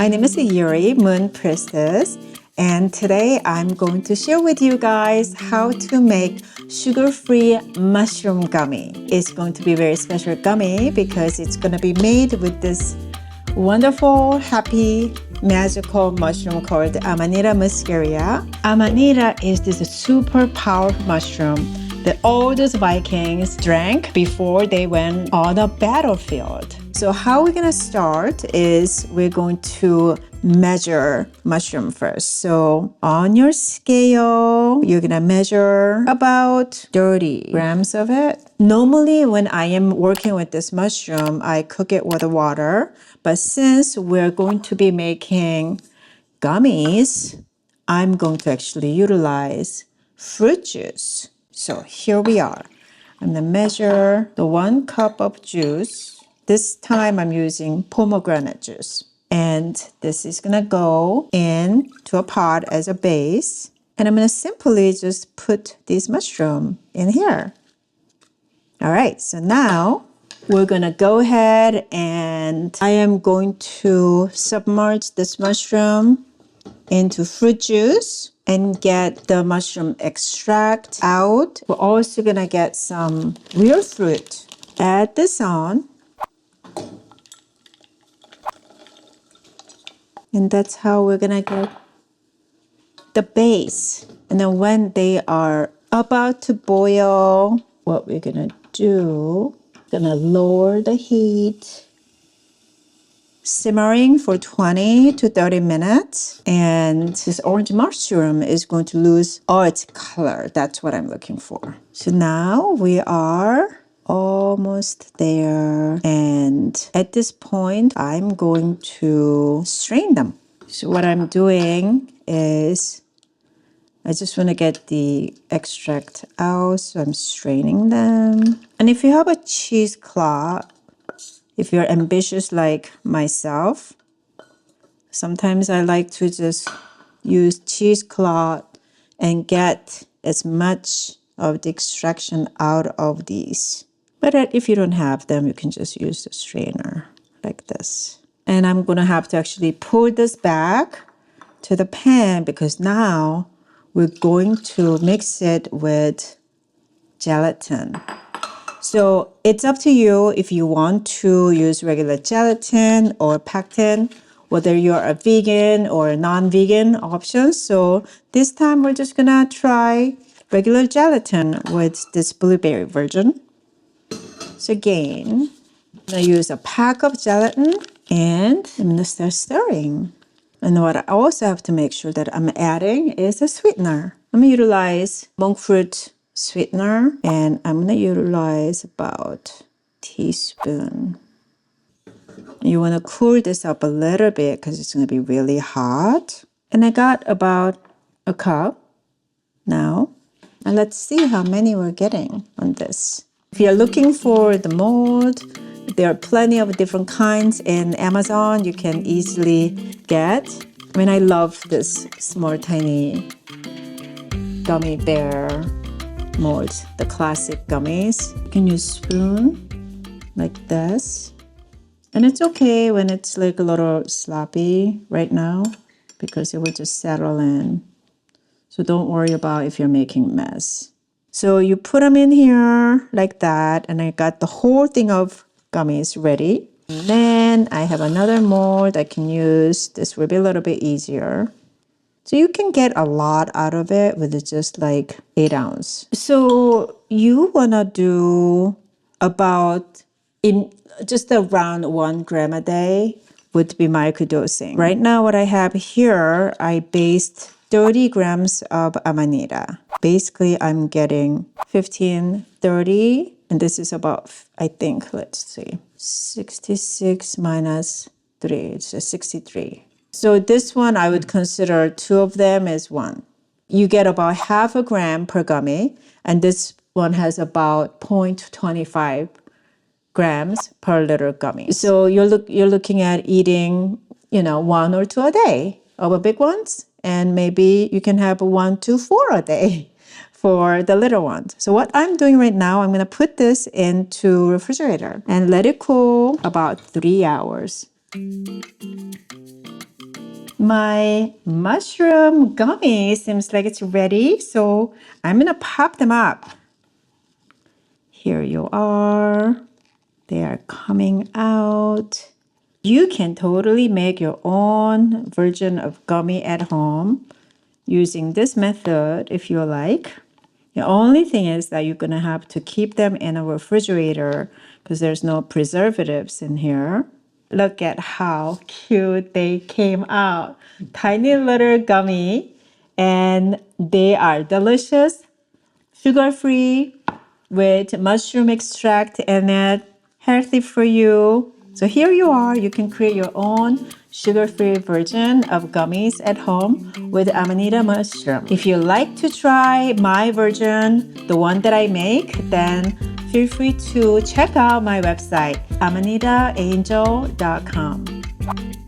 My name is Yuri, Moon Priestess, and today I'm going to share with you guys how to make sugar-free mushroom gummy. It's going to be a very special gummy because it's going to be made with this wonderful, happy, magical mushroom called Amanita muscaria. Amanita is this super powerful mushroom that all those Vikings drank before they went on a battlefield. So how we're gonna start is we're going to measure mushroom first. So on your scale, you're gonna measure about 30 grams of it. Normally when I am working with this mushroom, I cook it with water. But since we're going to be making gummies, I'm going to actually utilize fruit juice. So here we are. I'm gonna measure the 1 cup of juice. This time I'm using pomegranate juice. And this is gonna go into a pot as a base. And I'm gonna simply just put this mushroom in here. All right, so now we're gonna go ahead and I am going to submerge this mushroom into fruit juice and get the mushroom extract out. We're also gonna get some real fruit. Add this on. And that's how we're gonna get the base. And then when they are about to boil, what we're gonna do, gonna lower the heat, simmering for 20 to 30 minutes. And this orange mushroom is going to lose all its color. That's what I'm looking for. So now we are almost there. And at this point, I'm going to strain them. So what I'm doing is I just want to get the extract out. So I'm straining them. And if you have a cheesecloth, if you're ambitious like myself, sometimes I like to just use cheesecloth and get as much of the extraction out of these. But if you don't have them, you can just use the strainer like this. And I'm gonna have to actually pull this back to the pan because now we're going to mix it with gelatin. So it's up to you if you want to use regular gelatin or pectin, whether you're a vegan or a non-vegan option. So this time we're just gonna try regular gelatin with this blueberry version. So again, I'm gonna use a pack of gelatin and I'm gonna start stirring. And what I also have to make sure that I'm adding is a sweetener. I'm gonna utilize monk fruit sweetener, and I'm gonna utilize about a teaspoon. You wanna cool this up a little bit because it's gonna be really hot. And I got about a cup now. And let's see how many we're getting on this. If you're looking for the mold, there are plenty of different kinds in Amazon you can easily get. I mean, I love this small, tiny gummy bear molds, the classic gummies. You can use spoon like this. And it's okay when it's like a little sloppy right now because it will just settle in. So don't worry about if you're making a mess. So you put them in here like that, and I got the whole thing of gummies ready. And then I have another mold I can use. This will be a little bit easier. So you can get a lot out of it with just like 8 ounces. So you wanna do about in just around 1 gram a day would be microdosing. Right now what I have here, I based 30 grams of Amanita. Basically I'm getting 15, 30, and this is about, I think, let's see, 66 minus 3, it's a 63. So this one, I would consider 2 of them as 1. You get about half a gram per gummy, and this one has about 0.25 grams per liter gummy. So you're looking at eating, 1 or 2 a day of the big ones, and maybe you can have 1 to 4 a day for the little ones. So what I'm doing right now, I'm gonna put this into refrigerator and let it cool about 3 hours. My mushroom gummy seems like it's ready, so I'm gonna pop them up. Here you are. They are coming out. You can totally make your own version of gummy at home using this method if you like. The only thing is that you're going to have to keep them in a refrigerator because there's no preservatives in here. Look at how cute they came out. Tiny little gummy, and they are delicious, sugar-free, with mushroom extract in it, healthy for you. So here you are, you can create your own sugar-free version of gummies at home with Amanita mushroom. If you like to try my version, the one that I make, then feel free to check out my website, amanitaangel.com.